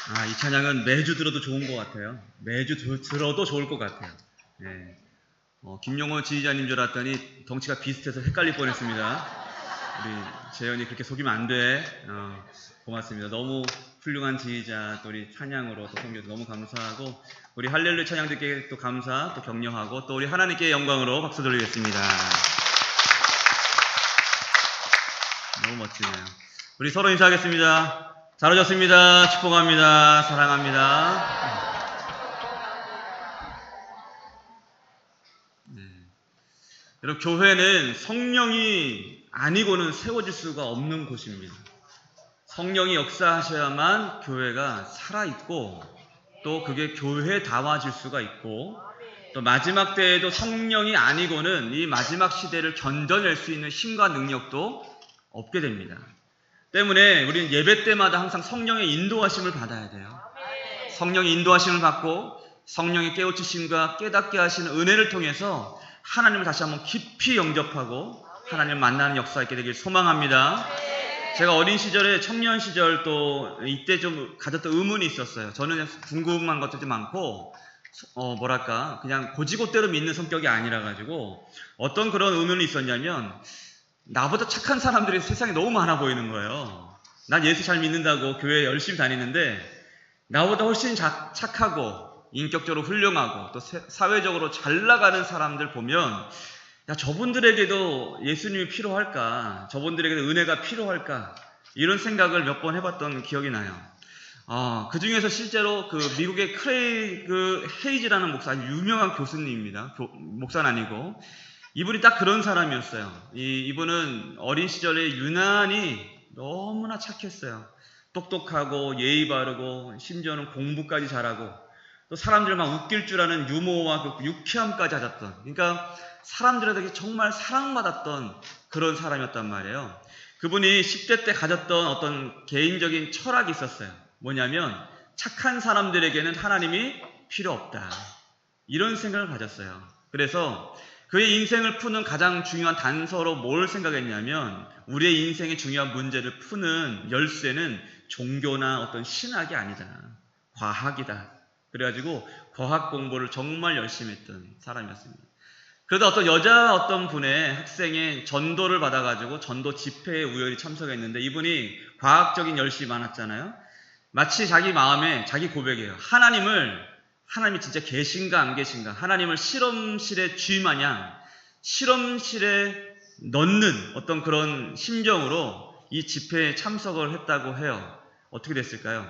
이 찬양은 매주 들어도 좋은 것 같아요. 매주 들어도 좋을 것 같아요. 예. 김용호 지휘자님 줄 알았더니 덩치가 비슷해서 헷갈릴 뻔했습니다. 우리 재현이 그렇게 속이면 안 돼. 고맙습니다. 너무 훌륭한 지휘자, 또 우리 찬양으로 또 섬겨서 너무 감사하고, 우리 할렐루야 찬양들께 또 감사, 또 격려하고, 또 우리 하나님께 영광으로 박수 돌리겠습니다. 너무 멋지네요. 우리 서로 인사하겠습니다. 잘 오셨습니다. 축복합니다. 사랑합니다. 네. 여러분, 교회는 성령이 아니고는 세워질 수가 없는 곳입니다. 성령이 역사하셔야만 교회가 살아있고, 또 그게 교회다워질 수가 있고, 또 마지막 때에도 성령이 아니고는 이 마지막 시대를 견뎌낼 수 있는 힘과 능력도 없게 됩니다. 때문에 우리는 예배 때마다 항상 성령의 인도하심을 받아야 돼요. 성령의 인도하심을 받고 성령의 깨우치심과 깨닫게 하시는 은혜를 통해서 하나님을 다시 한번 깊이 영접하고 하나님을 만나는 역사가 있게 되길 소망합니다. 제가 어린 시절에 청년 시절 또 이때 좀 가졌던 의문이 있었어요. 저는 궁금한 것들이 많고 그냥 고지고대로 믿는 성격이 아니라 가지고 어떤 그런 의문이 있었냐면, 나보다 착한 사람들이 세상에 너무 많아 보이는 거예요. 난 예수 잘 믿는다고 교회 열심히 다니는데 나보다 훨씬 착하고 인격적으로 훌륭하고 또 사회적으로 잘 나가는 사람들 보면, 야, 저분들에게도 예수님이 필요할까? 저분들에게도 은혜가 필요할까? 이런 생각을 몇 번 해봤던 기억이 나요. 그 중에서 실제로 그 미국의 크레이그 헤이즈라는 목사, 아주 유명한 교수님입니다. 목사는 아니고. 이분이 딱 그런 사람이었어요. 이분은 어린 시절에 유난히 너무나 착했어요. 똑똑하고 예의 바르고 심지어는 공부까지 잘하고 또 사람들 막 웃길 줄 아는 유머와 그 유쾌함까지 가졌던, 그러니까 사람들에게 정말 사랑받았던 그런 사람이었단 말이에요. 그분이 10대 때 가졌던 어떤 개인적인 철학이 있었어요. 뭐냐면 착한 사람들에게는 하나님이 필요 없다, 이런 생각을 가졌어요. 그래서 그의 인생을 푸는 가장 중요한 단서로 뭘 생각했냐면, 우리의 인생의 중요한 문제를 푸는 열쇠는 종교나 어떤 신학이 아니다, 과학이다. 그래가지고 과학 공부를 정말 열심히 했던 사람이었습니다. 그러다 어떤 분의 학생의 전도를 받아가지고 전도 집회에 우연히 참석했는데, 이분이 과학적인 열심이 많았잖아요. 마치 자기 마음에 자기 고백이에요. 하나님이 진짜 계신가 안 계신가, 하나님을 실험실에 쥐마냥 실험실에 넣는 어떤 그런 심정으로 이 집회에 참석을 했다고 해요. 어떻게 됐을까요?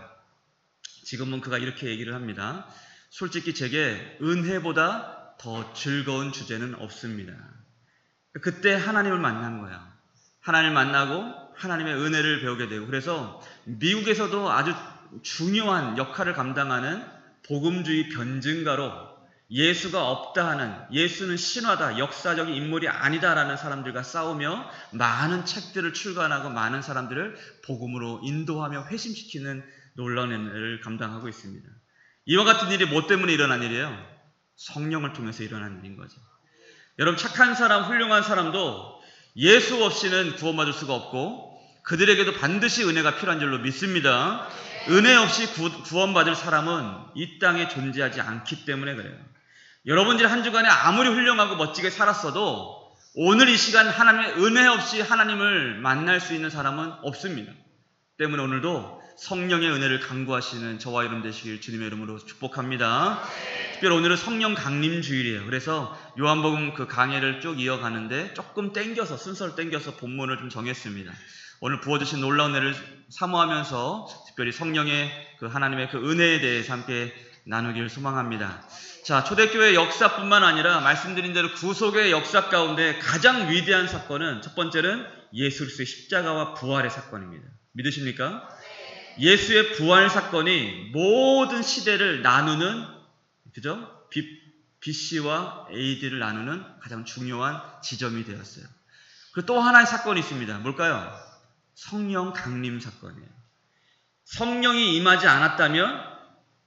지금은 그가 이렇게 얘기를 합니다. 솔직히 제게 은혜보다 더 즐거운 주제는 없습니다. 그때 하나님을 만난 거예요. 하나님을 만나고 하나님의 은혜를 배우게 되고, 그래서 미국에서도 아주 중요한 역할을 감당하는 복음주의 변증가로, 예수가 없다 하는, 예수는 신화다, 역사적인 인물이 아니다라는 사람들과 싸우며 많은 책들을 출간하고 많은 사람들을 복음으로 인도하며 회심시키는 놀라운 은혜를 감당하고 있습니다. 이와 같은 일이 뭐 때문에 일어난 일이에요? 성령을 통해서 일어난 일인 거죠. 여러분, 착한 사람, 훌륭한 사람도 예수 없이는 구원받을 수가 없고 그들에게도 반드시 은혜가 필요한 줄로 믿습니다. 은혜 없이 구원받을 사람은 이 땅에 존재하지 않기 때문에 그래요. 여러분들이 한 주간에 아무리 훌륭하고 멋지게 살았어도 오늘 이 시간 하나님의 은혜 없이 하나님을 만날 수 있는 사람은 없습니다. 때문에 오늘도 성령의 은혜를 간구하시는 저와 여러분 되시길 주님의 이름으로 축복합니다. 특별히 오늘은 성령 강림 주일이에요. 그래서 요한복음 그 강해를 쭉 이어가는데 조금 순서를 땡겨서 본문을 좀 정했습니다. 오늘 부어주신 놀라운 은혜를 사모하면서 특별히 성령의 그 하나님의 그 은혜에 대해서 함께 나누기를 소망합니다. 자, 초대교회 역사뿐만 아니라 말씀드린 대로 구속의 역사 가운데 가장 위대한 사건은, 첫 번째는 예수 그리스도의 십자가와 부활의 사건입니다. 믿으십니까? 예수의 부활 사건이 모든 시대를 나누는, 그죠? BC와 AD를 나누는 가장 중요한 지점이 되었어요. 그리고 또 하나의 사건이 있습니다. 뭘까요? 성령 강림 사건이에요. 성령이 임하지 않았다면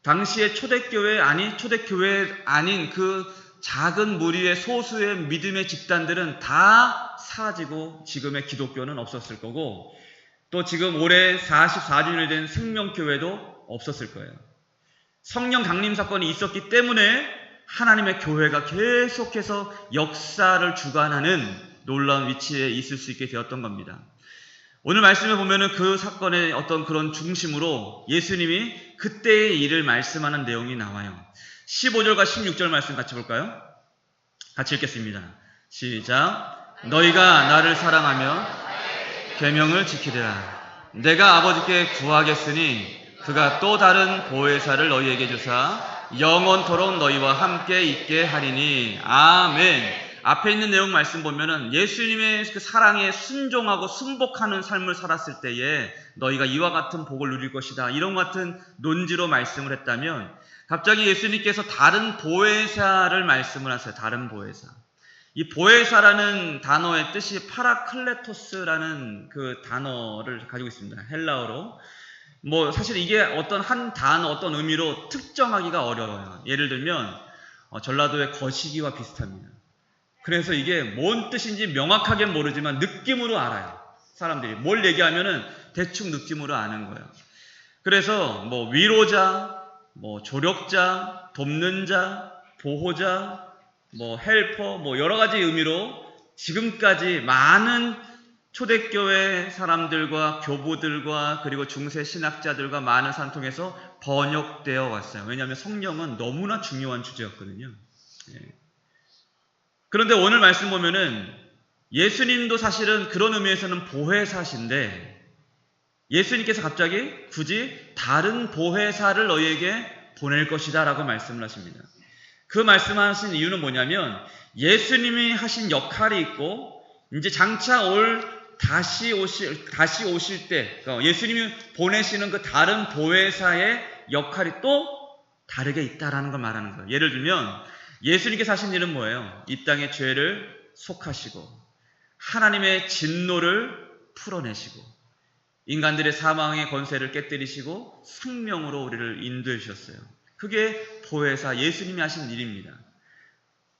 당시의 초대교회 아닌 그 작은 무리의 소수의 믿음의 집단들은 다 사라지고 지금의 기독교는 없었을 거고, 또 지금 올해 44주년이 된 생명교회도 없었을 거예요. 성령 강림 사건이 있었기 때문에 하나님의 교회가 계속해서 역사를 주관하는 놀라운 위치에 있을 수 있게 되었던 겁니다. 오늘 말씀에 보면은 그 사건의 어떤 그런 중심으로 예수님이 그때의 일을 말씀하는 내용이 나와요. 15절과 16절 말씀 같이 볼까요? 같이 읽겠습니다. 시작. 너희가 나를 사랑하며 계명을 지키리라. 내가 아버지께 구하겠으니 그가 또 다른 보혜사를 너희에게 주사 영원토록 너희와 함께 있게 하리니. 아멘. 앞에 있는 내용 말씀 보면은 예수님의 그 사랑에 순종하고 순복하는 삶을 살았을 때에 너희가 이와 같은 복을 누릴 것이다, 이런 같은 논지로 말씀을 했다면, 갑자기 예수님께서 다른 보혜사를 말씀을 하세요. 다른 보혜사. 이 보혜사라는 단어의 뜻이 파라클레토스라는 그 단어를 가지고 있습니다. 헬라어로. 사실 이게 어떤 한 단어, 어떤 의미로 특정하기가 어려워요. 예를 들면 전라도의 거시기와 비슷합니다. 그래서 이게 뭔 뜻인지 명확하게 모르지만 느낌으로 알아요. 사람들이 뭘 얘기하면은 대충 느낌으로 아는 거예요. 그래서 위로자, 조력자, 돕는 자, 보호자, 헬퍼, 여러 가지 의미로 지금까지 많은 초대교회 사람들과 교부들과 그리고 중세 신학자들과 많은 사람 통해서 번역되어 왔어요. 왜냐하면 성령은 너무나 중요한 주제였거든요. 그런데 오늘 말씀 보면은 예수님도 사실은 그런 의미에서는 보혜사신데, 예수님께서 갑자기 굳이 다른 보혜사를 너희에게 보낼 것이다 라고 말씀을 하십니다. 그 말씀하신 이유는 뭐냐면, 예수님이 하신 역할이 있고 이제 장차 다시 오실 때 예수님이 보내시는 그 다른 보혜사의 역할이 또 다르게 있다라는 걸 말하는 거예요. 예를 들면 예수님께서 하신 일은 뭐예요? 이 땅의 죄를 속하시고 하나님의 진노를 풀어내시고 인간들의 사망의 권세를 깨뜨리시고 생명으로 우리를 인도해 주셨어요. 그게 보혜사 예수님이 하신 일입니다.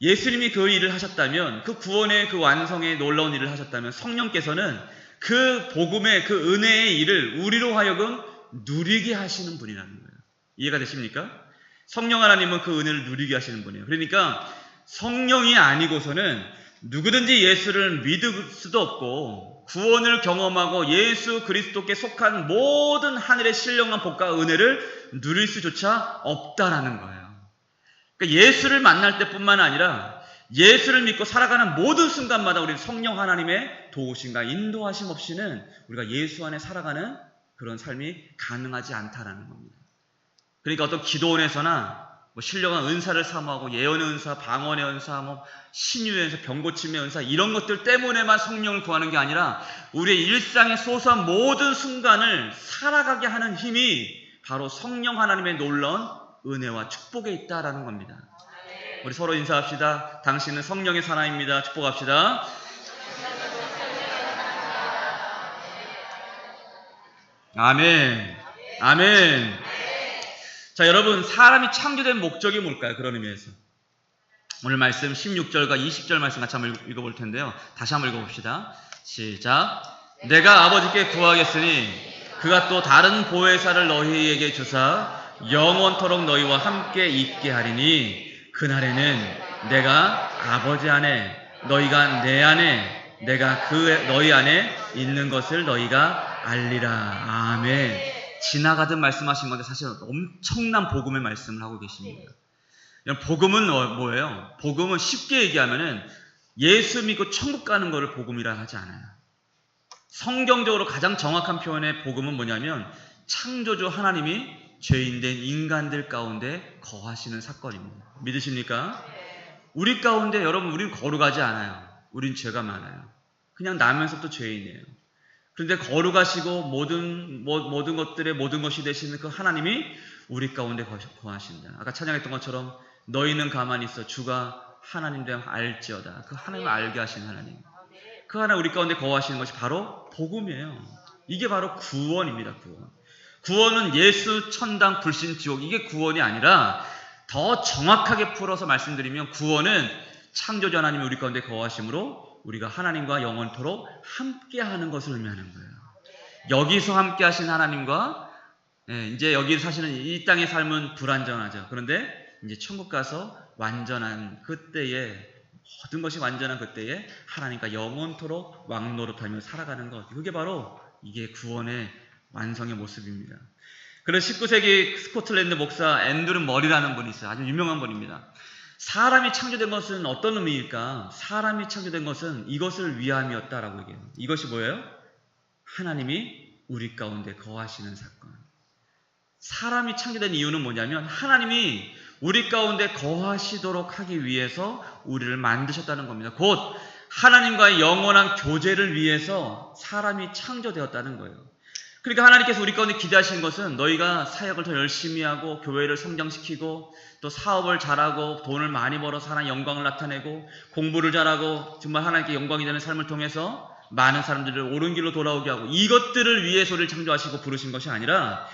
예수님이 그 일을 하셨다면, 그 구원의 그 완성의 놀라운 일을 하셨다면, 성령께서는 그 복음의 그 은혜의 일을 우리로 하여금 누리게 하시는 분이라는 거예요. 이해가 되십니까? 성령 하나님은 그 은혜를 누리게 하시는 분이에요. 그러니까 성령이 아니고서는 누구든지 예수를 믿을 수도 없고 구원을 경험하고 예수 그리스도께 속한 모든 하늘의 신령한 복과 은혜를 누릴 수조차 없다라는 거예요. 그러니까 예수를 만날 때뿐만 아니라 예수를 믿고 살아가는 모든 순간마다 우리 성령 하나님의 도우심과 인도하심 없이는 우리가 예수 안에 살아가는 그런 삶이 가능하지 않다라는 겁니다. 그러니까 어떤 기도원에서나 신령한 은사를 사모하고 예언의 은사, 방언의 은사, 신유의 은사, 병고침의 은사, 이런 것들 때문에만 성령을 구하는 게 아니라 우리의 일상의 소소한 모든 순간을 살아가게 하는 힘이 바로 성령 하나님의 놀라운 은혜와 축복에 있다라는 겁니다. 우리 서로 인사합시다. 당신은 성령의 사람입니다. 축복합시다. 아멘. 아멘. 자, 여러분, 사람이 창조된 목적이 뭘까요? 그런 의미에서 오늘 말씀 16절과 20절 말씀 같이 한번 읽어볼 텐데요. 다시 한번 읽어봅시다. 시작. 내가 아버지께 구하겠으니 그가 또 다른 보혜사를 너희에게 주사 영원토록 너희와 함께 있게 하리니, 그날에는 내가 아버지 안에 너희가 내 안에 내가 너희 안에 있는 것을 너희가 알리라. 아멘. 지나가듯 말씀하신 건데 사실 엄청난 복음의 말씀을 하고 계십니다. 복음은 뭐예요? 복음은 쉽게 얘기하면은 예수 믿고 천국 가는 것을 복음이라 하지 않아요. 성경적으로 가장 정확한 표현의 복음은 뭐냐면 창조주 하나님이 죄인된 인간들 가운데 거하시는 사건입니다. 믿으십니까? 우리 가운데 여러분, 우린 거룩하지 않아요. 우린 죄가 많아요. 그냥 나면서도 죄인이에요. 그런데 거룩하시고 모든 것들의 모든 것이 되시는 그 하나님이 우리 가운데 거하신다. 아까 찬양했던 것처럼 너희는 가만히 있어 주가 하나님 됨 알지어다. 그 하나님을 알게 하신 하나님. 그 하나 우리 가운데 거하시는 것이 바로 복음이에요. 이게 바로 구원입니다. 구원은 예수, 천당, 불신, 지옥, 이게 구원이 아니라 더 정확하게 풀어서 말씀드리면 구원은 창조주 하나님이 우리 가운데 거하심으로 우리가 하나님과 영원토록 함께하는 것을 의미하는 거예요. 여기서 함께하신 하나님과 예, 이제 여기 사실은 이 땅의 삶은 불완전하죠. 그런데 이제 천국 가서 완전한 그때에, 모든 것이 완전한 그때에 하나님과 영원토록 왕노릇하며 살아가는 것, 그게 바로 이게 구원의 완성의 모습입니다. 그래서 19세기 스코틀랜드 목사 앤드루 머리라는 분이 있어요. 아주 유명한 분입니다. 사람이 창조된 것은 어떤 의미일까? 사람이 창조된 것은 이것을 위함이었다라고 얘기해요. 이것이 뭐예요? 하나님이 우리 가운데 거하시는 사건. 사람이 창조된 이유는 뭐냐면 하나님이 우리 가운데 거하시도록 하기 위해서 우리를 만드셨다는 겁니다. 곧 하나님과의 영원한 교제를 위해서 사람이 창조되었다는 거예요. 그러니까 하나님께서 우리 가운데 기대하시는 것은 너희가 사역을 더 열심히 하고 교회를 성장시키고 또 사업을 잘하고 돈을 많이 벌어서 하나님의 영광을 나타내고 공부를 잘하고 정말 하나님께 영광이 되는 삶을 통해서 많은 사람들을 옳은 길로 돌아오게 하고 이것들을 위해서 우리를 창조하시고 부르신 것이 아니라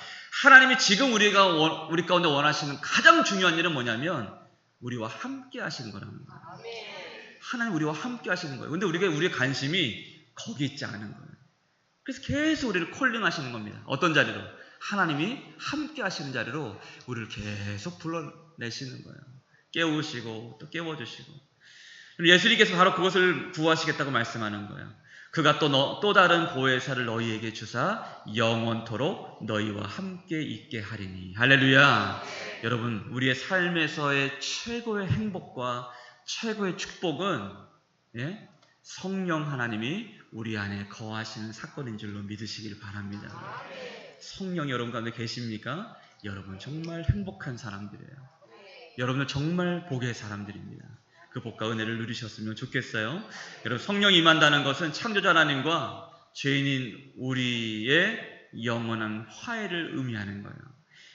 하나님이 지금 우리 가운데 원하시는 가장 중요한 일은 뭐냐면 우리와 함께 하시는 거라는 거예요. 하나님 우리와 함께 하시는 거예요. 근데 우리의 관심이 거기 있지 않은 거예요. 그래서 계속 우리를 콜링하시는 겁니다. 어떤 자리로? 하나님이 함께 하시는 자리로 우리를 계속 불러내시는 거예요. 깨우시고 또 깨워주시고. 예수님께서 바로 그것을 구하시겠다고 말씀하는 거예요. 그가 또 다른 보혜사를 너희에게 주사 영원토록 너희와 함께 있게 하리니. 할렐루야. 여러분, 우리의 삶에서의 최고의 행복과 최고의 축복은 성령 하나님이 우리 안에 거하시는 사건인 줄로 믿으시길 바랍니다. 성령이 여러분 가운데 계십니까? 여러분 정말 행복한 사람들이에요. 여러분은 정말 복의 사람들입니다. 그 복과 은혜를 누리셨으면 좋겠어요. 여러분, 성령이 임한다는 것은 창조자 하나님과 죄인인 우리의 영원한 화해를 의미하는 거예요.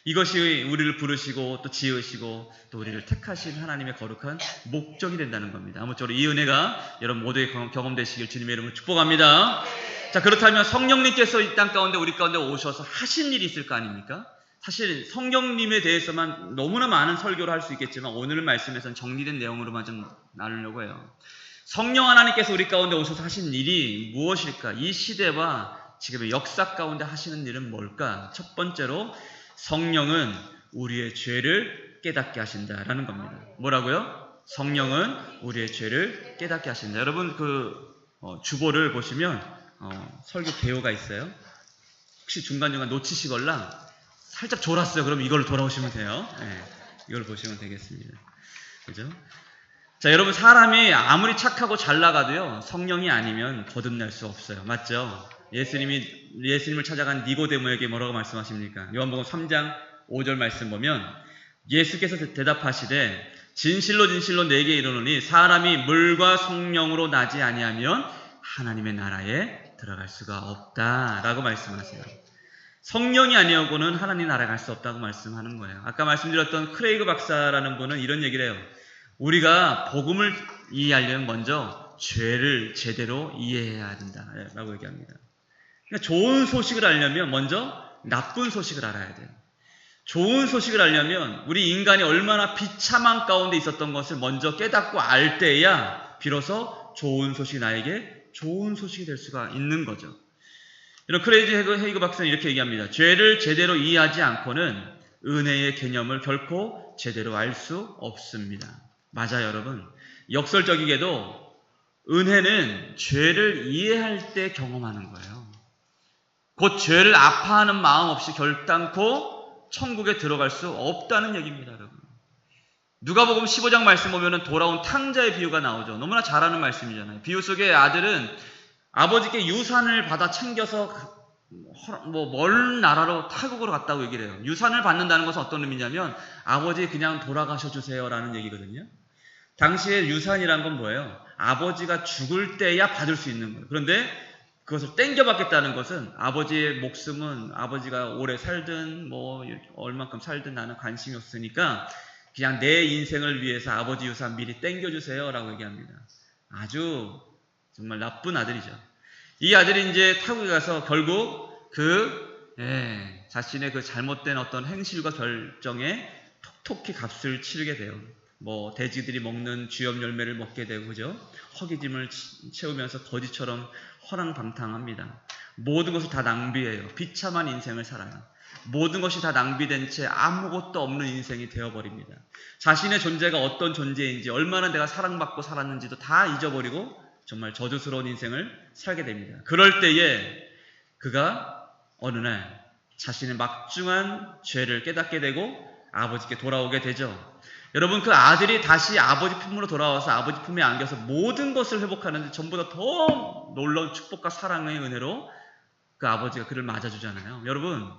이것이 우리를 부르시고 또 지으시고 또 우리를 택하신 하나님의 거룩한 목적이 된다는 겁니다. 아무쪼록 이 은혜가 여러분 모두의 경험되시길 주님의 이름으로 축복합니다. 자, 그렇다면 성령님께서 이 땅 가운데 우리 가운데 오셔서 하신 일이 있을 거 아닙니까? 사실 성령님에 대해서만 너무나 많은 설교를 할 수 있겠지만 오늘 말씀에서는 정리된 내용으로만 좀 나누려고 해요. 성령 하나님께서 우리 가운데 오셔서 하신 일이 무엇일까? 이 시대와 지금의 역사 가운데 하시는 일은 뭘까? 첫 번째로 성령은 우리의 죄를 깨닫게 하신다라는 겁니다. 뭐라고요? 성령은 우리의 죄를 깨닫게 하신다. 여러분 주보를 보시면 설교 개요가 있어요. 혹시 중간중간 놓치시거나 살짝 졸았어요. 그럼 이걸로 돌아오시면 돼요. 네, 이걸 보시면 되겠습니다. 그죠? 자, 여러분 사람이 아무리 착하고 잘 나가도요 성령이 아니면 거듭날 수 없어요. 맞죠? 예수님을 찾아간 니고데모에게 뭐라고 말씀하십니까? 요한복음 3장 5절 말씀 보면 예수께서 대답하시되 진실로 진실로 내게 이르노니 사람이 물과 성령으로 나지 아니하면 하나님의 나라에 들어갈 수가 없다라고 말씀하세요. 성령이 아니하고는 하나님 나라에 갈 수 없다고 말씀하는 거예요. 아까 말씀드렸던 크레이그 박사라는 분은 이런 얘기를 해요. 우리가 복음을 이해하려면 먼저 죄를 제대로 이해해야 된다라고 얘기합니다. 그러니까 좋은 소식을 알려면 먼저 나쁜 소식을 알아야 돼요. 좋은 소식을 알려면 우리 인간이 얼마나 비참한 가운데 있었던 것을 먼저 깨닫고 알 때야 비로소 좋은 소식이 나에게 좋은 소식이 될 수가 있는 거죠. 이런 크레이지 헤이그 박사는 이렇게 얘기합니다. 죄를 제대로 이해하지 않고는 은혜의 개념을 결코 제대로 알 수 없습니다. 맞아요, 여러분. 역설적이게도 은혜는 죄를 이해할 때 경험하는 거예요. 곧 죄를 아파하는 마음 없이 결단코 천국에 들어갈 수 없다는 얘기입니다, 여러분. 누가복음 15장 말씀 보면 돌아온 탕자의 비유가 나오죠. 너무나 잘 아는 말씀이잖아요. 비유 속에 아들은 아버지께 유산을 받아 챙겨서 먼 나라로 타국으로 갔다고 얘기를 해요. 유산을 받는다는 것은 어떤 의미냐면 아버지 그냥 돌아가셔 주세요라는 얘기거든요. 당시에 유산이란 건 뭐예요? 아버지가 죽을 때야 받을 수 있는 거예요. 그런데 그것을 땡겨받겠다는 것은 아버지의 목숨은 아버지가 오래 살든 얼만큼 살든 나는 관심이 없으니까 그냥 내 인생을 위해서 아버지 유산 미리 땡겨주세요라고 얘기합니다. 아주 정말 나쁜 아들이죠. 이 아들이 이제 타국에 가서 결국 자신의 그 잘못된 어떤 행실과 결정에 톡톡히 값을 치르게 돼요. 돼지들이 먹는 쥐염 열매를 먹게 되고, 그죠? 허기짐을 채우면서 거지처럼 허랑방탕합니다. 모든 것을 다 낭비해요. 비참한 인생을 살아요. 모든 것이 다 낭비된 채 아무것도 없는 인생이 되어버립니다. 자신의 존재가 어떤 존재인지, 얼마나 내가 사랑받고 살았는지도 다 잊어버리고 정말 저주스러운 인생을 살게 됩니다. 그럴 때에 그가 어느 날 자신의 막중한 죄를 깨닫게 되고 아버지께 돌아오게 되죠. 여러분, 그 아들이 다시 아버지 품으로 돌아와서 아버지 품에 안겨서 모든 것을 회복하는데 전보다 더 놀라운 축복과 사랑의 은혜로 그 아버지가 그를 맞아주잖아요. 여러분,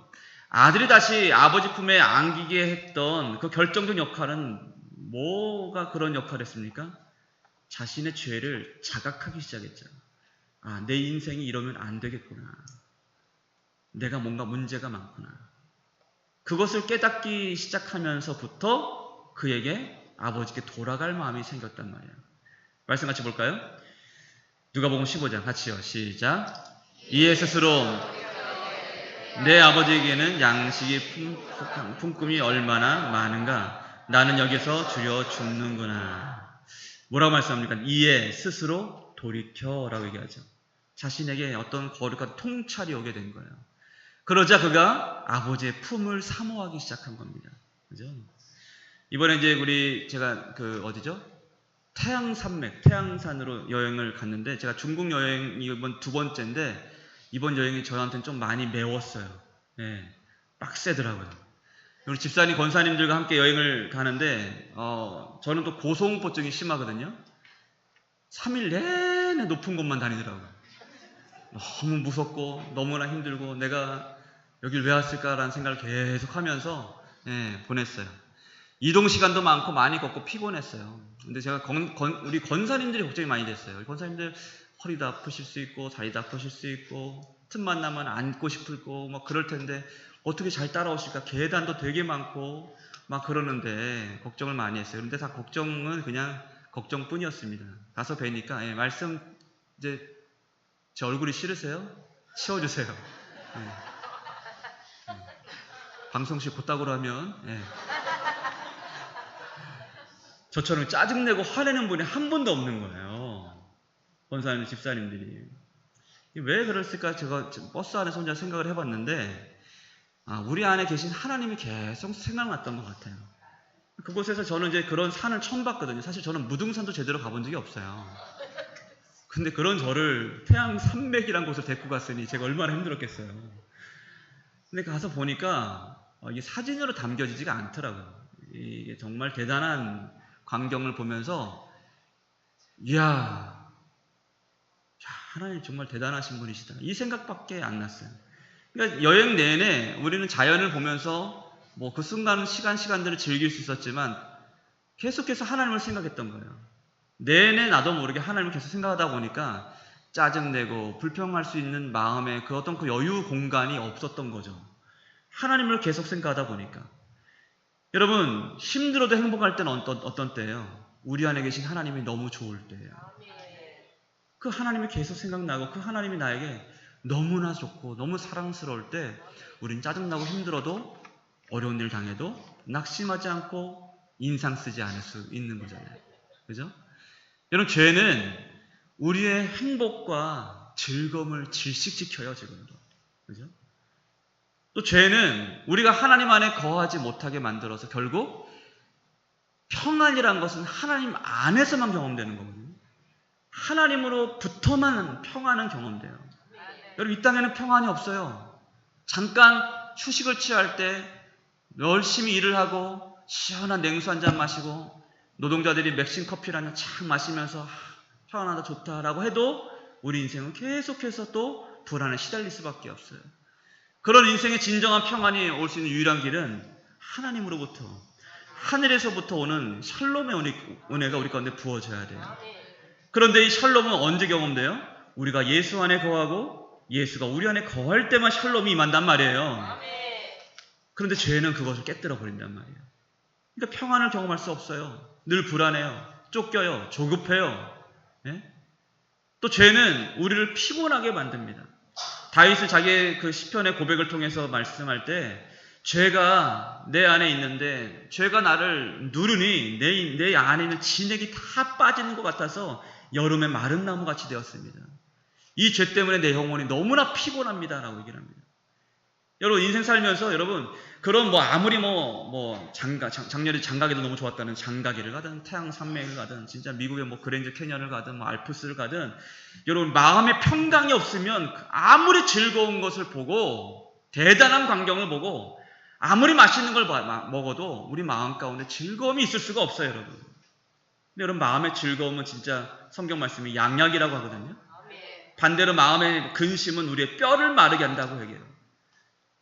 아들이 다시 아버지 품에 안기게 했던 그 결정적 역할은 뭐가 그런 역할을 했습니까? 자신의 죄를 자각하기 시작했죠. 아, 내 인생이 이러면 안 되겠구나. 내가 뭔가 문제가 많구나. 그것을 깨닫기 시작하면서부터 그에게 아버지께 돌아갈 마음이 생겼단 말이에요. 말씀 같이 볼까요? 누가복음 15장 같이요. 시작. 이에 스스로 내 아버지에게는 양식이 품금이 얼마나 많은가. 나는 여기서 주려 죽는구나. 뭐라고 말씀합니까? 이에 스스로 돌이켜라고 얘기하죠. 자신에게 어떤 거룩한 통찰이 오게 된 거예요. 그러자 그가 아버지의 품을 사모하기 시작한 겁니다. 그죠? 이번에 이제 제가 어디죠? 태양산으로 여행을 갔는데, 제가 중국 여행이 이번 2번째인데, 이번 여행이 저한테는 좀 많이 매웠어요. 네, 빡세더라고요. 우리 집사님, 권사님들과 함께 여행을 가는데, 저는 또 고소공포증이 심하거든요. 3일 내내 높은 곳만 다니더라고요. 너무 무섭고, 너무나 힘들고, 내가 여길 왜 왔을까라는 생각을 계속 하면서, 보냈어요. 이동 시간도 많고 많이 걷고 피곤했어요. 근데 제가 우리 권사님들이 걱정이 많이 됐어요. 권사님들 허리도 아프실 수 있고 다리도 아프실 수 있고 틈만 나면 앉고 싶고 막 그럴 텐데 어떻게 잘 따라오실까. 계단도 되게 많고 막 그러는데 걱정을 많이 했어요. 그런데 다 걱정은 그냥 걱정뿐이었습니다. 가서 뵈니까 말씀 이제 제 얼굴이 싫으세요? 치워주세요. 방송실 곧다구로 하면 저처럼 짜증내고 화내는 분이 한 분도 없는 거예요. 권사님, 집사님들이. 왜 그랬을까? 제가 버스 안에서 혼자 생각을 해봤는데, 우리 안에 계신 하나님이 계속 생각났던 것 같아요. 그곳에서 저는 이제 그런 산을 처음 봤거든요. 사실 저는 무등산도 제대로 가본 적이 없어요. 근데 그런 저를 태양 산맥이란 곳을 데리고 갔으니 제가 얼마나 힘들었겠어요. 근데 가서 보니까 이게 사진으로 담겨지지가 않더라고요. 이게 정말 대단한 광경을 보면서 이야, 하나님 정말 대단하신 분이시다. 이 생각밖에 안 났어요. 그러니까 여행 내내 우리는 자연을 보면서 그 시간들을 즐길 수 있었지만 계속해서 하나님을 생각했던 거예요. 내내 나도 모르게 하나님을 계속 생각하다 보니까 짜증내고 불평할 수 있는 마음에 그 어떤 그 여유 공간이 없었던 거죠. 하나님을 계속 생각하다 보니까. 여러분, 힘들어도 행복할 때는 어떤 때예요? 우리 안에 계신 하나님이 너무 좋을 때예요. 그 하나님이 계속 생각나고 그 하나님이 나에게 너무나 좋고 너무 사랑스러울 때 우린 짜증나고 힘들어도 어려운 일 당해도 낙심하지 않고 인상 쓰지 않을 수 있는 거잖아요. 그죠? 여러분, 죄는 우리의 행복과 즐거움을 질식시켜요, 지금도. 그죠? 또 죄는 우리가 하나님 안에 거하지 못하게 만들어서 결국 평안이란 것은 하나님 안에서만 경험되는 거거든요. 하나님으로부터만 평안은 경험돼요. 여러분, 이 땅에는 평안이 없어요. 잠깐 휴식을 취할 때 열심히 일을 하고 시원한 냉수 한 잔 마시고 노동자들이 맥심 커피를 한 잔 착 마시면서 평안하다 좋다라고 해도 우리 인생은 계속해서 또 불안에 시달릴 수밖에 없어요. 그런 인생의 진정한 평안이 올 수 있는 유일한 길은 하나님으로부터, 하늘에서부터 오는 샬롬의 은혜가 우리 가운데 부어져야 돼요. 그런데 이 샬롬은 언제 경험돼요? 우리가 예수 안에 거하고 예수가 우리 안에 거할 때만 샬롬이 임한단 말이에요. 그런데 죄는 그것을 깨뜨려 버린단 말이에요. 그러니까 평안을 경험할 수 없어요. 늘 불안해요. 쫓겨요. 조급해요. 또 죄는 우리를 피곤하게 만듭니다. 다윗은 자기의 그 시편의 고백을 통해서 말씀할 때 죄가 내 안에 있는데 죄가 나를 누르니 내 안에 있는 진액이 다 빠지는 것 같아서 여름에 마른 나무같이 되었습니다. 이 죄 때문에 내 영혼이 너무나 피곤합니다 라고 얘기를 합니다. 여러분 인생 살면서 여러분 그런 뭐 아무리 작년에 장가기도 너무 좋았다는 장가기를 가든 태양 산맥을 가든 진짜 미국의 뭐 그랜드 캐년을 가든 뭐 알프스를 가든 여러분 마음의 평강이 없으면 아무리 즐거운 것을 보고 대단한 광경을 보고 아무리 맛있는 걸 먹어도 우리 마음 가운데 즐거움이 있을 수가 없어요, 여러분. 근데 여러분 마음의 즐거움은 진짜 성경 말씀이 양약이라고 하거든요. 반대로 마음의 근심은 우리의 뼈를 마르게 한다고 얘기해요.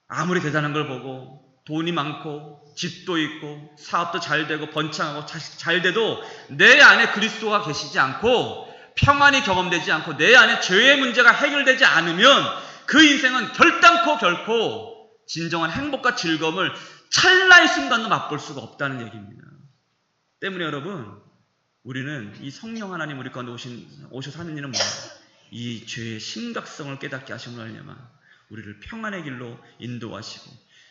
아무리 대단한 걸 보고 돈이 많고 집도 있고 사업도 잘 되고 번창하고 잘 돼도 내 안에 그리스도가 계시지 않고 평안이 경험되지 않고 내 안에 죄의 문제가 해결되지 않으면 그 인생은 결코 진정한 행복과 즐거움을 찰나의 순간도 맛볼 수가 없다는 얘기입니다. 때문에 여러분 우리는 이 성령 하나님 우리 가운데 오셔서 하는 일은 뭐예요? 이 죄의 심각성을 깨닫게 하심을 하려면 우리를 평안의 길로 인도하시고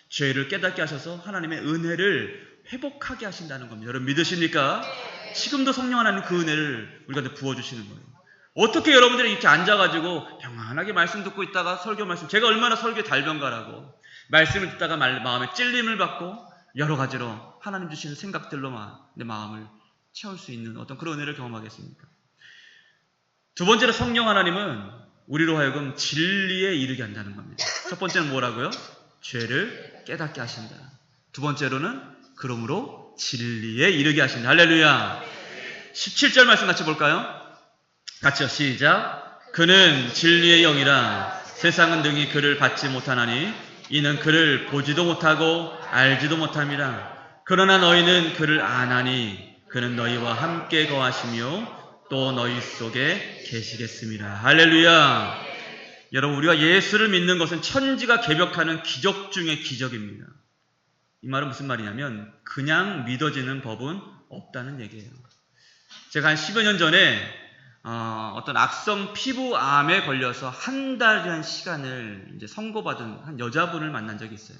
죄를 깨닫게 하셔서 하나님의 은혜를 회복하게 하신다는 겁니다. 여러분 믿으십니까? 지금도 성령 하나님 그 은혜를 우리 가운데 부어주시는 거예요. 어떻게 여러분들이 이렇게 앉아가지고 평안하게 말씀 듣고 있다가 설교 말씀 제가 얼마나 설교에 달변가라고 말씀을 듣다가 마음에 찔림을 받고 여러 가지로 하나님 주시는 생각들로만 내 마음을 채울 수 있는 어떤 그런 은혜를 경험하겠습니까? 두 번째로 성령 하나님은 우리로 하여금 진리에 이르게 한다는 겁니다. 첫 번째는 뭐라고요? 죄를 깨닫게 하신다. 두 번째로는 그러므로 진리에 이르게 하신다. 할렐루야. 17절 말씀 같이 볼까요? 같이요. 시작. 그는 진리의 영이라 세상은 능히 그를 받지 못하나니 이는 그를 보지도 못하고 알지도 못함이라. 그러나 너희는 그를 아나니 그는 너희와 함께 거하시며 또 너희 속에 계시겠습니다. 할렐루야. 여러분 우리가 예수를 믿는 것은 천지가 개벽하는 기적 중의 기적입니다. 이 말은 무슨 말이냐면 그냥 믿어지는 법은 없다는 얘기예요. 제가 한 10여 년 전에 어떤 악성 피부암에 걸려서 한 달이라는 시간을 이제 선고받은 한 여자분을 만난 적이 있어요.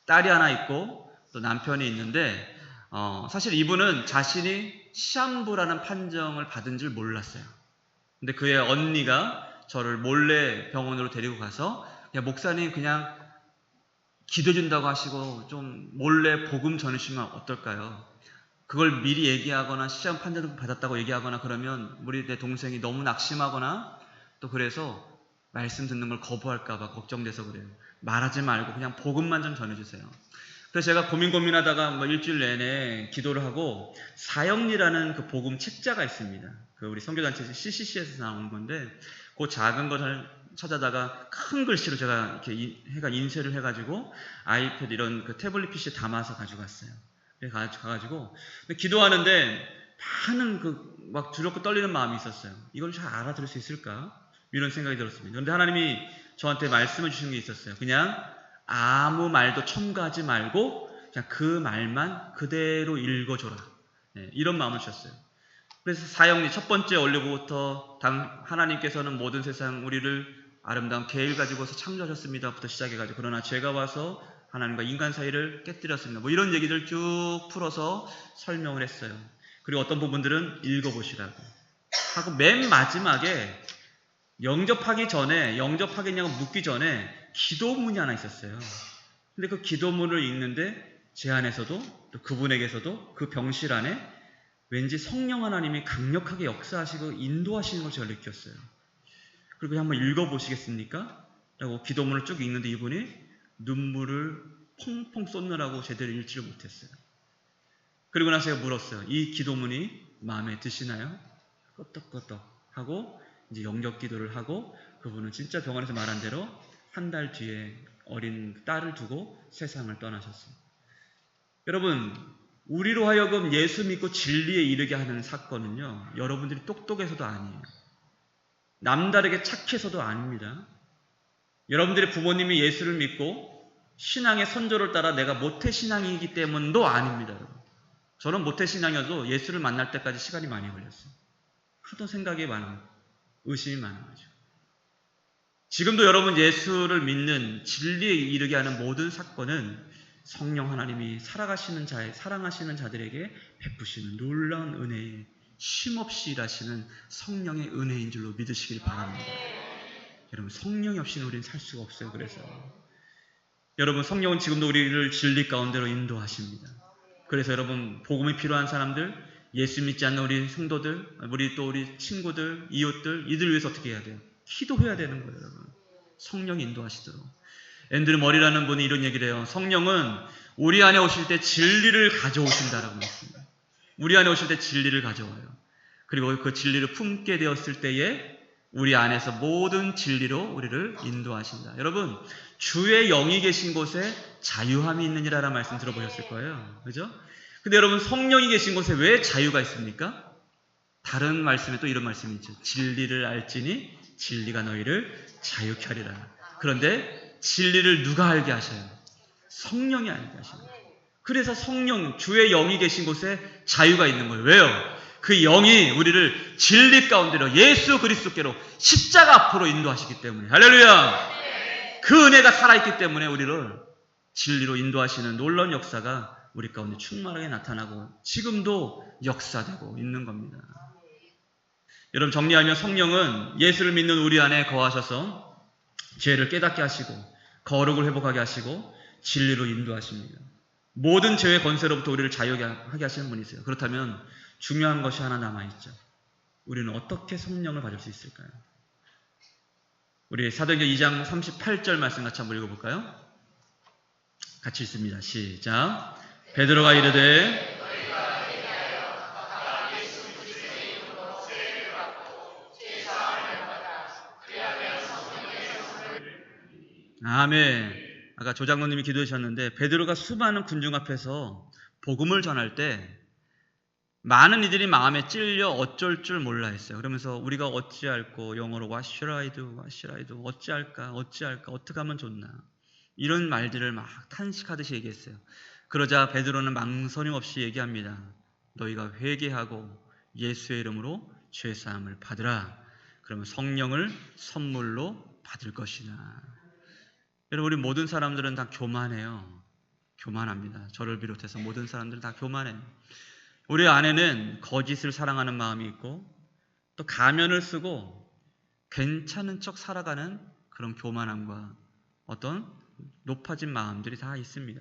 딸이 하나 있고 또 남편이 있는데 사실 이분은 자신이 시한부라는 판정을 받은 줄 몰랐어요. 근데 그의 언니가 저를 몰래 병원으로 데리고 가서 야 목사님 그냥 기도해준다고 하시고 좀 몰래 복음 전해주시면 어떨까요? 그걸 미리 얘기하거나 시한 판정을 받았다고 얘기하거나 그러면 우리 내 동생이 너무 낙심하거나 또 그래서 말씀 듣는 걸 거부할까봐 걱정돼서 그래요. 말하지 말고 그냥 복음만 좀 전해주세요. 그래서 제가 고민하다가 일주일 내내 기도를 하고 사형리라는 그 복음 책자가 있습니다. 그 우리 선교단체 CCC에서 나온 건데 그 작은 것을 찾아다가 큰 글씨로 제가 이렇게 인쇄를 해가지고 아이패드 이런 그 태블릿 PC 담아서 가져갔어요. 가가지고 기도하는데 많은 막 두렵고 떨리는 마음이 있었어요. 이걸 잘 알아들을 수 있을까? 이런 생각이 들었습니다. 그런데 하나님이 저한테 말씀해 주신 게 있었어요. 그냥 아무 말도 첨가하지 말고 그냥 그 말만 그대로 읽어줘라. 네, 이런 마음을 주셨어요. 그래서 사형리 첫 번째 원료부터 하나님께서는 모든 세상 우리를 아름다운 계획을 가지고서 창조하셨습니다부터 시작해가지고 그러나 죄가 와서 하나님과 인간 사이를 깨뜨렸습니다. 뭐 이런 얘기들 쭉 풀어서 설명을 했어요. 그리고 어떤 부분들은 읽어보시라고 하고 맨 마지막에 영접하겠냐고 묻기 전에 기도문이 하나 있었어요. 근데 그 기도문을 읽는데 제 안에서도 또 그분에게서도 그 병실 안에 왠지 성령 하나님이 강력하게 역사하시고 인도하시는 걸 제가 느꼈어요. 그리고 한번 읽어보시겠습니까? 라고 기도문을 쭉 읽는데 이분이 눈물을 펑펑 쏟느라고 제대로 읽지를 못했어요. 그리고 나서 제가 물었어요. 이 기도문이 마음에 드시나요? 끄떡끄떡 하고 이제 영접 기도를 하고 그분은 진짜 병원에서 말한 대로 한 달 뒤에 어린 딸을 두고 세상을 떠나셨어요. 여러분 우리로 하여금 예수 믿고 진리에 이르게 하는 사건은요 여러분들이 똑똑해서도 아니에요. 남다르게 착해서도 아닙니다. 여러분들의 부모님이 예수를 믿고 신앙의 선조를 따라 내가 모태신앙이기 때문도 아닙니다. 저는 모태신앙이어도 예수를 만날 때까지 시간이 많이 걸렸어요. 하도 생각이 많아요. 의심이 많아가지고. 지금도 여러분 예수를 믿는 진리에 이르게 하는 모든 사건은 성령 하나님이 사랑하시는 자들에게 베푸시는 놀라운 은혜에 쉼없이 일하시는 성령의 은혜인 줄로 믿으시길 바랍니다. 여러분 성령이 없이는 우리는 살 수가 없어요. 그래서 여러분, 성령은 지금도 우리를 진리 가운데로 인도하십니다. 그래서 여러분, 복음이 필요한 사람들, 예수 믿지 않는 우리 성도들, 우리 친구들, 이웃들, 이들 위해서 어떻게 해야 돼요? 기도해야 되는 거예요, 여러분. 성령이 인도하시도록. 앤드류 머리라는 분이 이런 얘기를 해요. 성령은 우리 안에 오실 때 진리를 가져오신다라고 했습니다. 우리 안에 오실 때 진리를 가져와요. 그리고 그 진리를 품게 되었을 때에 우리 안에서 모든 진리로 우리를 인도하신다. 여러분, 주의 영이 계신 곳에 자유함이 있느니라라는 말씀 들어보셨을 거예요. 그죠? 근데 여러분, 성령이 계신 곳에 왜 자유가 있습니까? 다른 말씀에 또 이런 말씀이 있죠. 진리를 알지니 진리가 너희를 자유케 하리라. 그런데 진리를 누가 알게 하셔요? 성령이 알게 하십니다. 그래서 성령, 주의 영이 계신 곳에 자유가 있는 거예요. 왜요? 그 영이 우리를 진리 가운데로 예수 그리스도께로 십자가 앞으로 인도하시기 때문에. 할렐루야! 그 은혜가 살아있기 때문에 우리를 진리로 인도하시는 놀라운 역사가 우리 가운데 충만하게 나타나고 지금도 역사되고 있는 겁니다. 여러분, 정리하면 성령은 예수를 믿는 우리 안에 거하셔서 죄를 깨닫게 하시고 거룩을 회복하게 하시고 진리로 인도하십니다. 모든 죄의 권세로부터 우리를 자유하게 하시는 분이세요. 그렇다면 중요한 것이 하나 남아있죠. 우리는 어떻게 성령을 받을 수 있을까요? 우리 사도행전 2장 38절 말씀 같이 한번 읽어볼까요? 같이 읽습니다. 시작. 베드로가 이르되 아멘. 아까 조장로님이 기도해 주셨는데 베드로가 수많은 군중 앞에서 복음을 전할 때 많은 이들이 마음에 찔려 어쩔 줄 몰라 했어요. 그러면서 우리가 어찌할꼬, 영어로 what should I do, what should I do, 어찌할까, 어떻게 하면 좋나, 이런 말들을 막 탄식하듯이 얘기했어요. 그러자 베드로는 망설임 없이 얘기합니다. 너희가 회개하고 예수의 이름으로 죄사함을 받으라. 그러면 성령을 선물로 받을 것이다. 여러분, 우리 모든 사람들은 다 교만해요. 교만합니다. 저를 비롯해서 모든 사람들은 다 교만해요. 우리 안에는 거짓을 사랑하는 마음이 있고 또 가면을 쓰고 괜찮은 척 살아가는 그런 교만함과 어떤 높아진 마음들이 다 있습니다.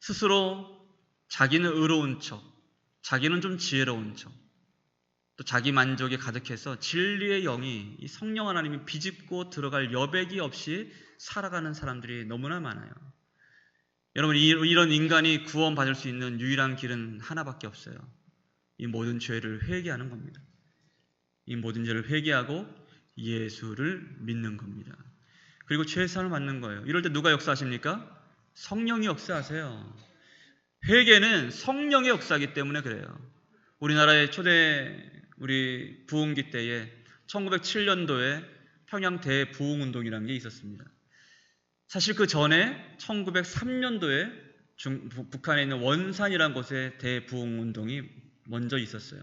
스스로 자기는 의로운 척, 자기는 좀 지혜로운 척, 또 자기 만족에 가득해서 진리의 영이, 이 성령 하나님이 비집고 들어갈 여백이 없이 살아가는 사람들이 너무나 많아요. 여러분, 이런 인간이 구원받을 수 있는 유일한 길은 하나밖에 없어요. 이 모든 죄를 회개하는 겁니다. 이 모든 죄를 회개하고 예수를 믿는 겁니다. 그리고 죄사함을 받는 거예요. 이럴 때 누가 역사하십니까? 성령이 역사하세요. 회개는 성령의 역사이기 때문에 그래요. 우리나라의 초대 우리 부흥기 때에 1907년도에 평양 대부흥운동이라는 게 있었습니다. 사실 그 전에 1903년도에 북한에 있는 원산이라는 곳에 대부흥운동이 먼저 있었어요.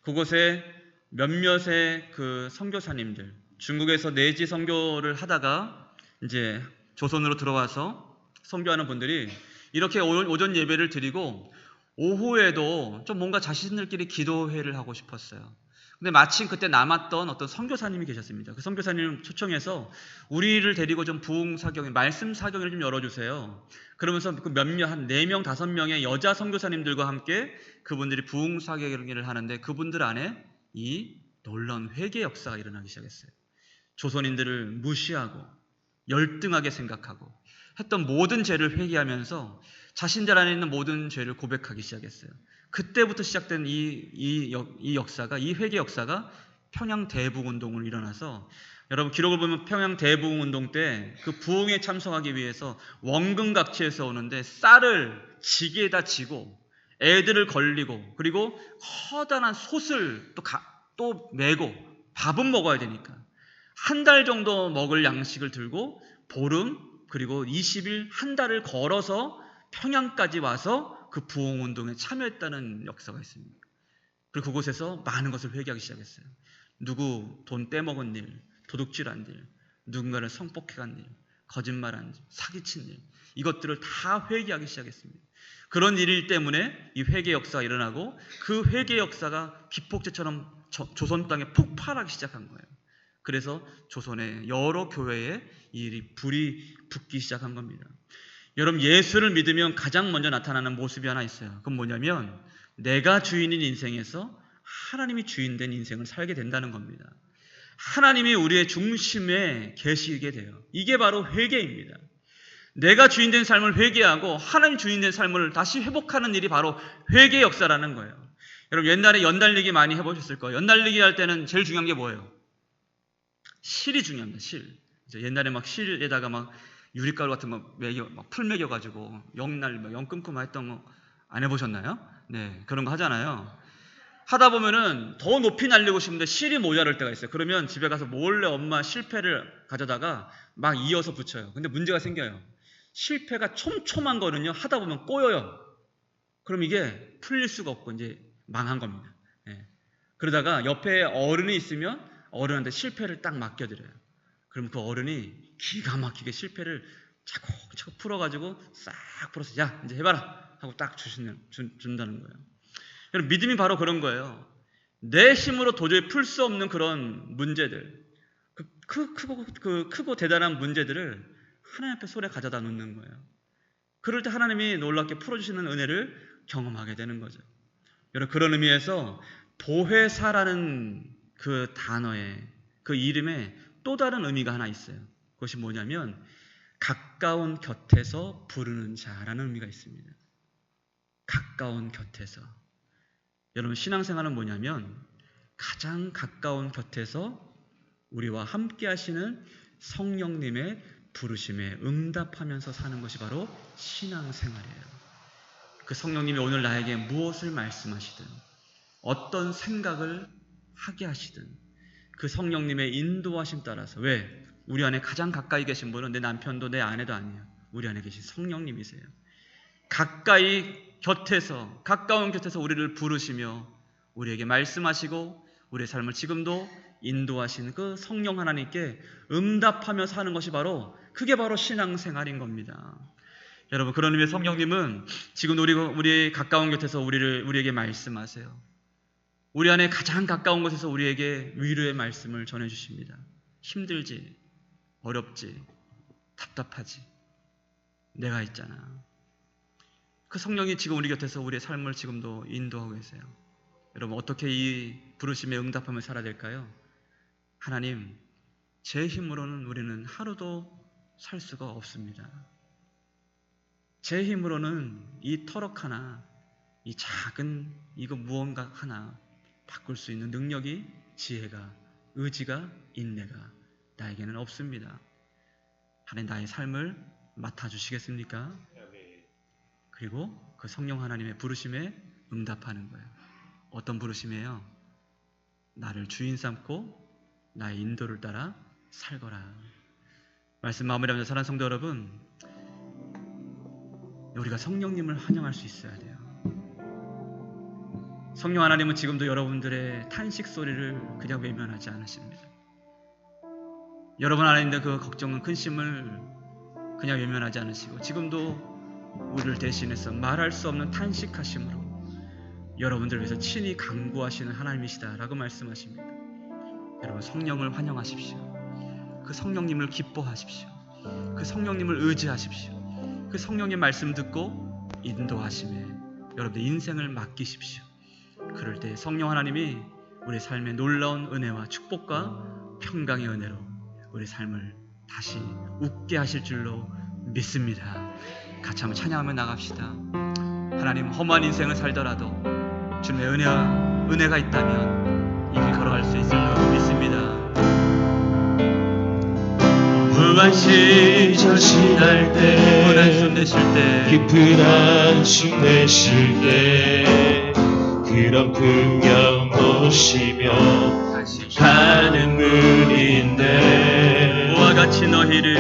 그곳에 몇몇의 그 선교사님들, 중국에서 내지 선교를 하다가 이제 조선으로 들어와서 선교하는 분들이 이렇게 오전 예배를 드리고 오후에도 좀 뭔가 자신들끼리 기도회를 하고 싶었어요. 근데 마침 그때 남았던 어떤 선교사님이 계셨습니다. 그 선교사님을 초청해서 우리를 데리고 좀 부흥 사경, 말씀 사경을 좀 열어주세요. 그러면서 그 몇몇 한 4명, 5명의 여자 선교사님들과 함께 그분들이 부흥 사경을 하는데 그분들 안에 이 놀라운 회개 역사가 일어나기 시작했어요. 조선인들을 무시하고 열등하게 생각하고 했던 모든 죄를 회개하면서 자신들 안에 있는 모든 죄를 고백하기 시작했어요. 그때부터 시작된 이 역사가, 이 회개 역사가 평양 대부흥운동으로 일어나서, 여러분 기록을 보면 평양 대부흥운동 때 그 부흥에 참석하기 위해서 원근각지에서 오는데 쌀을 지게에다 지고 애들을 걸리고 그리고 커다란 솥을 또 메고 밥은 먹어야 되니까 한 달 정도 먹을 양식을 들고 보름 그리고 20일 한 달을 걸어서 평양까지 와서 그 부흥운동에 참여했다는 역사가 있습니다. 그리고 그곳에서 많은 것을 회개하기 시작했어요. 누구 돈 떼먹은 일, 도둑질한 일, 누군가를 성폭행한 일, 거짓말한 일, 사기친 일, 이것들을 다 회개하기 시작했습니다. 그런 일 때문에 이 회개 역사가 일어나고 그 회개 역사가 기폭제처럼 조선 땅에 폭발하기 시작한 거예요. 그래서 조선의 여러 교회에 이 불이 붙기 시작한 겁니다. 여러분, 예수를 믿으면 가장 먼저 나타나는 모습이 하나 있어요. 그건 뭐냐면 내가 주인인 인생에서 하나님이 주인된 인생을 살게 된다는 겁니다. 하나님이 우리의 중심에 계시게 돼요. 이게 바로 회개입니다. 내가 주인된 삶을 회개하고 하나님 주인된 삶을 다시 회복하는 일이 바로 회개 역사라는 거예요. 여러분, 옛날에 연달리기 많이 해보셨을 거예요. 연달리기 할 때는 제일 중요한 게 뭐예요? 실이 중요합니다. 실. 옛날에 막 실에다가 막 유리가루 같은 거 풀 매겨가지고 영 끊고 막 했던 거 안 해보셨나요? 네, 그런 거 하잖아요. 하다 보면은 더 높이 날리고 싶은데 실이 모자랄 때가 있어요. 그러면 집에 가서 몰래 엄마 실패를 가져다가 막 이어서 붙여요. 근데 문제가 생겨요. 실패가 촘촘한 거는요, 하다 보면 꼬여요. 그럼 이게 풀릴 수가 없고 이제 망한 겁니다. 네. 그러다가 옆에 어른이 있으면 어른한테 실패를 딱 맡겨드려요. 그럼 그 어른이 기가 막히게 실패를 차곡차곡 풀어가지고 싹 풀어서 야 이제 해봐라 하고 딱 준다는 거예요. 여러분, 믿음이 바로 그런 거예요. 내 힘으로 도저히 풀 수 없는 그런 문제들, 크고 대단한 문제들을 하나님 앞에 손에 가져다 놓는 거예요. 그럴 때 하나님이 놀랍게 풀어주시는 은혜를 경험하게 되는 거죠. 여러분, 그런 의미에서 보혜사라는 그 단어에, 그 이름에 또 다른 의미가 하나 있어요. 그것이 뭐냐면 가까운 곁에서 부르는 자라는 의미가 있습니다. 가까운 곁에서. 여러분, 신앙생활은 뭐냐면 가장 가까운 곁에서 우리와 함께 하시는 성령님의 부르심에 응답하면서 사는 것이 바로 신앙생활이에요. 그 성령님이 오늘 나에게 무엇을 말씀하시든 어떤 생각을 하게 하시든 그 성령님의 인도하심 따라서, 왜? 우리 안에 가장 가까이 계신 분은 내 남편도 내 아내도 아니에요. 우리 안에 계신 성령님이세요. 가까운 곁에서 우리를 부르시며 우리에게 말씀하시고 우리의 삶을 지금도 인도하신 그 성령 하나님께 응답하며 사는 것이 그게 바로 신앙생활인 겁니다. 여러분, 그런 의미의 성령님은 지금 우리 가까운 곁에서 우리에게 말씀하세요. 우리 안에 가장 가까운 곳에서 우리에게 위로의 말씀을 전해주십니다. 힘들지, 어렵지, 답답하지, 내가 있잖아. 그 성령이 지금 우리 곁에서 우리의 삶을 지금도 인도하고 계세요. 여러분, 어떻게 이 부르심에 응답하며 살아야 될까요? 하나님, 제 힘으로는 우리는 하루도 살 수가 없습니다. 제 힘으로는 이 터럭 하나, 이 작은 이거 무언가 하나 바꿀 수 있는 능력이, 지혜가, 의지가, 인내가 나에게는 없습니다. 하나님, 나의 삶을 맡아주시겠습니까? 그리고 그 성령 하나님의 부르심에 응답하는 거예요. 어떤 부르심이에요? 나를 주인 삼고 나의 인도를 따라 살거라. 말씀 마무리하면서 사랑하는 성도 여러분, 우리가 성령님을 환영할 수 있어야 돼요. 성령 하나님은 지금도 여러분들의 탄식 소리를 그냥 외면하지 않으십니다. 여러분 안에 있는 그 걱정은, 근심을 그냥 외면하지 않으시고 지금도 우리를 대신해서 말할 수 없는 탄식하심으로 여러분들을 위해서 친히 간구하시는 하나님이시다라고 말씀하십니다. 여러분, 성령을 환영하십시오. 그 성령님을 기뻐하십시오. 그 성령님을 의지하십시오. 그 성령의 말씀 듣고 인도하심에 여러분들 인생을 맡기십시오. 그럴 때 성령 하나님이 우리 삶의 놀라운 은혜와 축복과 평강의 은혜로 우리 삶을 다시 웃게 하실 줄로 믿습니다. 같이 한번 찬양하며 나갑시다. 하나님, 험한 인생을 살더라도 주님의 은혜가 있다면 이 길 걸어갈 수 있을 줄 믿습니다. 험한 시절 지날 때, 깊은 한숨 내쉴 때, 깊은 한숨 내쉴 때, 그런 풍경 보시며 가는 눈인데 우와 같이 너희를